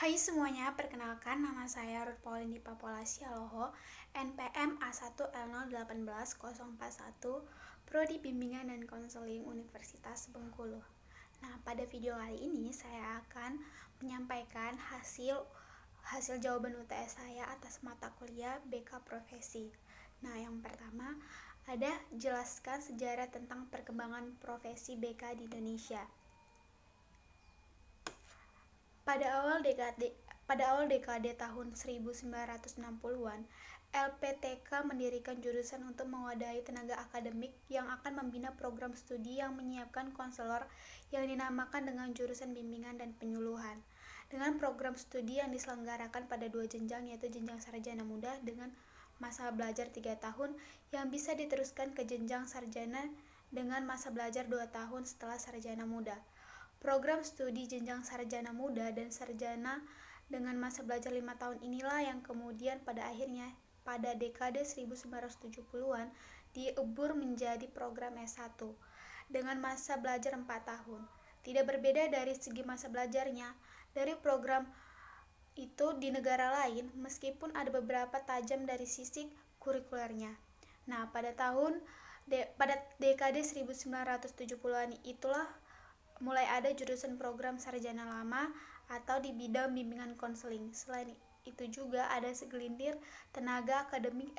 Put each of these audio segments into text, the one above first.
Hai semuanya, perkenalkan nama saya Ruth Pauline Papola Sialoho, NPM A1L018-041, Prodi Bimbingan dan Konseling Universitas Bengkulu. Nah, pada video kali ini saya akan menyampaikan hasil jawaban UTS saya atas mata kuliah BK Profesi. Nah, yang pertama ada jelaskan sejarah tentang perkembangan profesi BK di Indonesia. Pada awal dekade tahun 1960-an, LPTK mendirikan jurusan untuk mewadahi tenaga akademik yang akan membina program studi yang menyiapkan konselor yang dinamakan dengan jurusan bimbingan dan penyuluhan. Dengan program studi yang diselenggarakan pada 2 jenjang, yaitu jenjang sarjana muda dengan masa belajar 3 tahun yang bisa diteruskan ke jenjang sarjana dengan masa belajar 2 tahun setelah sarjana muda. Program studi jenjang sarjana muda dan sarjana dengan masa belajar 5 tahun inilah yang kemudian pada akhirnya pada dekade 1970-an diubur menjadi program S1 dengan masa belajar 4 tahun. Tidak berbeda dari segi masa belajarnya dari program itu di negara lain, meskipun ada beberapa tajam dari sisi kurikulernya. Nah, pada dekade 1970-an itulah mulai ada jurusan program sarjana lama atau di bidang bimbingan konseling. Selain itu juga ada segelintir tenaga akademik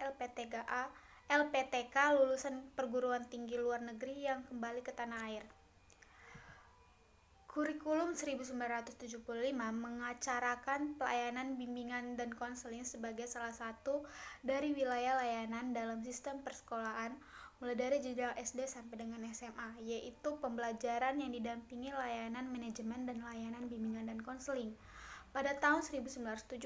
LPTK lulusan perguruan tinggi luar negeri yang kembali ke tanah air. Kurikulum 1975 mengacarakan pelayanan bimbingan dan konseling sebagai salah satu dari wilayah layanan dalam sistem persekolahan mulai dari jenjang SD sampai dengan SMA, yaitu pembelajaran yang didampingi layanan manajemen dan layanan bimbingan dan konseling. Pada tahun 1976,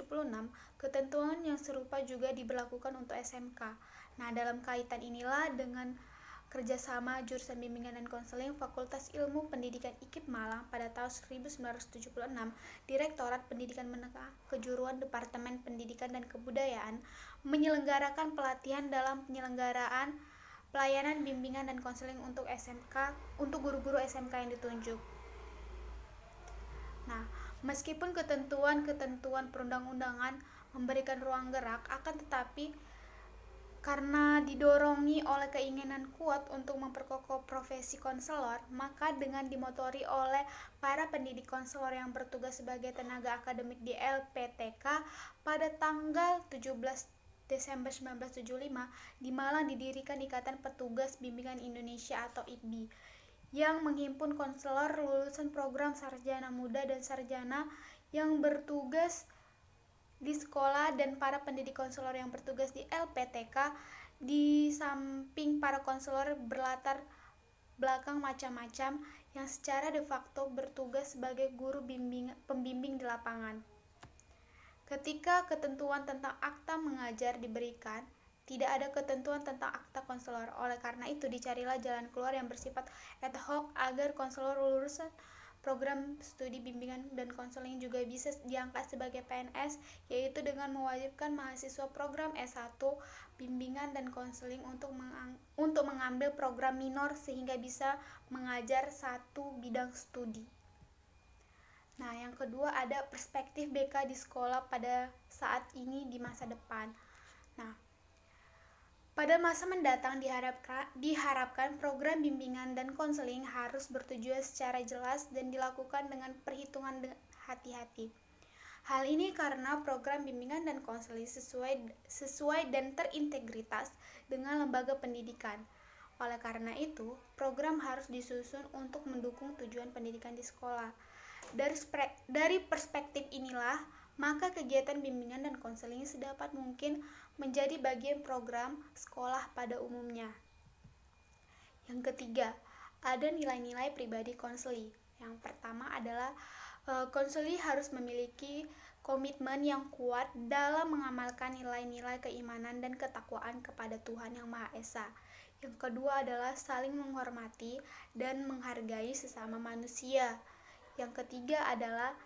ketentuan yang serupa juga diberlakukan untuk SMK. Nah, dalam kaitan inilah dengan kerjasama jurusan bimbingan dan konseling Fakultas Ilmu Pendidikan IKIP Malang pada tahun 1976, Direktorat Pendidikan Menengah Kejuruan Departemen Pendidikan dan Kebudayaan menyelenggarakan pelatihan dalam penyelenggaraan pelayanan bimbingan dan konseling untuk guru-guru SMK yang ditunjuk. Nah, meskipun ketentuan perundang-undangan memberikan ruang gerak, akan tetapi karena didorongin oleh keinginan kuat untuk memperkokoh profesi konselor, maka dengan dimotori oleh para pendidik konselor yang bertugas sebagai tenaga akademik di LPTK, pada tanggal 17 Desember 1975 di Malang didirikan Ikatan Petugas Bimbingan Indonesia atau IPBI yang menghimpun konselor lulusan program sarjana muda dan sarjana yang bertugas di sekolah dan para pendidik konselor yang bertugas di LPTK, di samping para konselor berlatar belakang macam-macam yang secara de facto bertugas sebagai guru pembimbing di lapangan. Ketika ketentuan tentang akta mengajar diberikan, tidak ada ketentuan tentang akta konselor. Oleh karena itu, dicarilah jalan keluar yang bersifat ad hoc agar konselor lulusan program studi bimbingan dan konseling juga bisa diangkat sebagai PNS, yaitu dengan mewajibkan mahasiswa program S1 bimbingan dan konseling untuk mengambil program minor sehingga bisa mengajar satu bidang studi. Nah, yang kedua ada perspektif BK di sekolah pada saat ini di masa depan. Nah, pada masa mendatang diharapkan program bimbingan dan konseling harus bertujuan secara jelas dan dilakukan dengan perhitungan hati-hati. Hal ini karena program bimbingan dan konseling sesuai dan terintegritas dengan lembaga pendidikan. Oleh karena itu, program harus disusun untuk mendukung tujuan pendidikan di sekolah. Dari perspektif inilah, maka kegiatan bimbingan dan konseling sedapat mungkin menjadi bagian program sekolah pada umumnya. Yang ketiga, ada nilai-nilai pribadi konseli. Yang pertama adalah konseli harus memiliki komitmen yang kuat dalam mengamalkan nilai-nilai keimanan dan ketakwaan kepada Tuhan Yang Maha Esa. Yang kedua adalah saling menghormati dan menghargai sesama manusia. Yang ketiga adalah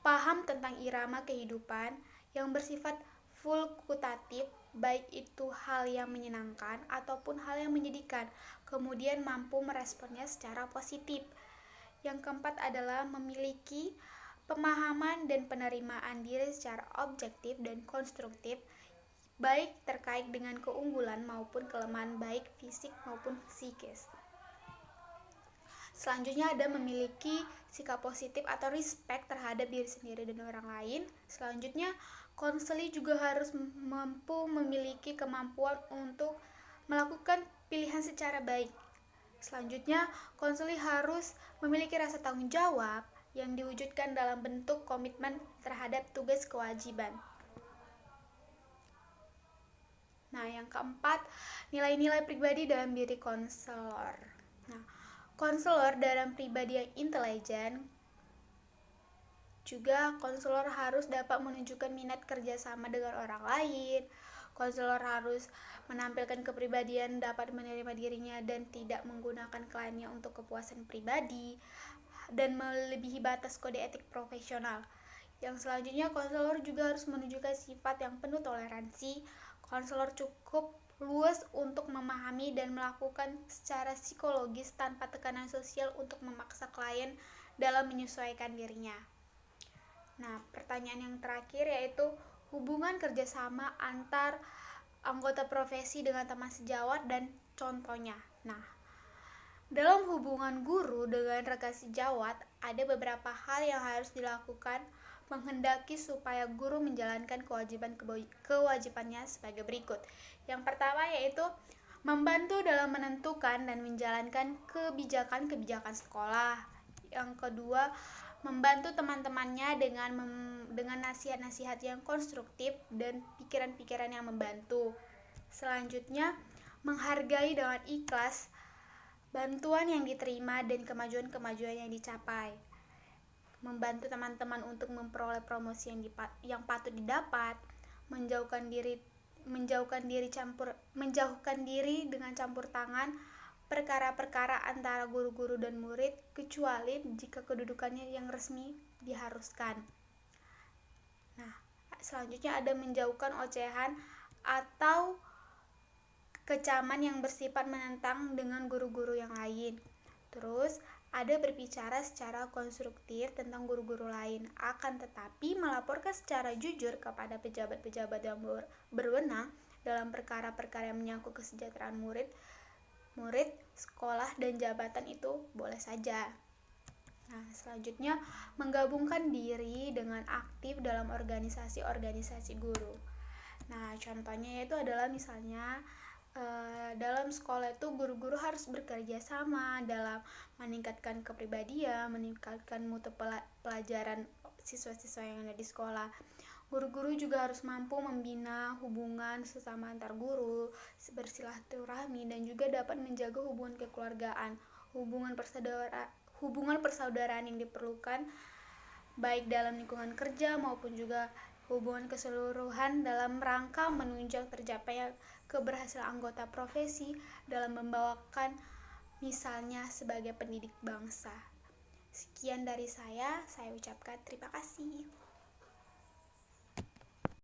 paham tentang irama kehidupan yang bersifat fakultatif, baik itu hal yang menyenangkan ataupun hal yang menyedihkan, kemudian mampu meresponnya secara positif. Yang keempat adalah memiliki pemahaman dan penerimaan diri secara objektif dan konstruktif, baik terkait dengan keunggulan maupun kelemahan baik fisik maupun psikis. Selanjutnya ada memiliki sikap positif atau respect terhadap diri sendiri dan orang lain. Selanjutnya, konseli juga harus mampu memiliki kemampuan untuk melakukan pilihan secara baik. Selanjutnya, konseli harus memiliki rasa tanggung jawab yang diwujudkan dalam bentuk komitmen terhadap tugas kewajiban. Nah, yang keempat, nilai-nilai pribadi dalam diri konselor. Nah, konselor dalam pribadi yang intelijen, juga konselor harus dapat menunjukkan minat kerjasama dengan orang lain. Konselor harus menampilkan kepribadian dapat menerima dirinya dan tidak menggunakan kliennya untuk kepuasan pribadi dan melebihi batas kode etik profesional. Yang selanjutnya, konselor juga harus menunjukkan sifat yang penuh toleransi. Konselor cukup luas untuk memahami dan melakukan secara psikologis tanpa tekanan sosial untuk memaksa klien dalam menyesuaikan dirinya. Nah, pertanyaan yang terakhir yaitu hubungan kerjasama antar anggota profesi dengan teman sejawat dan contohnya. Nah, dalam hubungan guru dengan rekan sejawat, ada beberapa hal yang harus dilakukan menghendaki supaya guru menjalankan kewajibannya sebagai berikut. Yang pertama yaitu membantu dalam menentukan dan menjalankan kebijakan sekolah. Yang kedua, membantu teman-temannya dengan nasihat-nasihat yang konstruktif dan pikiran-pikiran yang membantu. Selanjutnya, menghargai dengan ikhlas bantuan yang diterima dan kemajuan-kemajuan yang dicapai. Membantu teman-teman untuk memperoleh promosi yang patut didapat, menjauhkan diri dengan campur tangan perkara-perkara antara guru-guru dan murid, kecuali jika kedudukannya yang resmi diharuskan. Nah, selanjutnya ada menjauhkan ocehan atau kecaman yang bersifat menentang dengan guru-guru yang lain. Terus, ada berbicara secara konstruktif tentang guru-guru lain, akan tetapi melaporkan secara jujur kepada pejabat-pejabat yang berwenang dalam perkara-perkara yang menyangkut kesejahteraan murid, sekolah, dan jabatan itu boleh saja. Nah, selanjutnya menggabungkan diri dengan aktif dalam organisasi-organisasi guru. Nah, contohnya itu adalah misalnya dalam sekolah itu guru-guru harus bekerja sama dalam meningkatkan kepribadian, meningkatkan mutu pelajaran siswa-siswa yang ada di sekolah. Guru-guru juga harus mampu membina hubungan sesama antar guru, bersilaturahmi, dan juga dapat menjaga hubungan kekeluargaan, hubungan persaudaraan yang diperlukan baik dalam lingkungan kerja maupun juga hubungan keseluruhan dalam rangka menunjang tercapainya keberhasilan anggota profesi dalam membawakan misalnya sebagai pendidik bangsa. Sekian dari saya ucapkan terima kasih.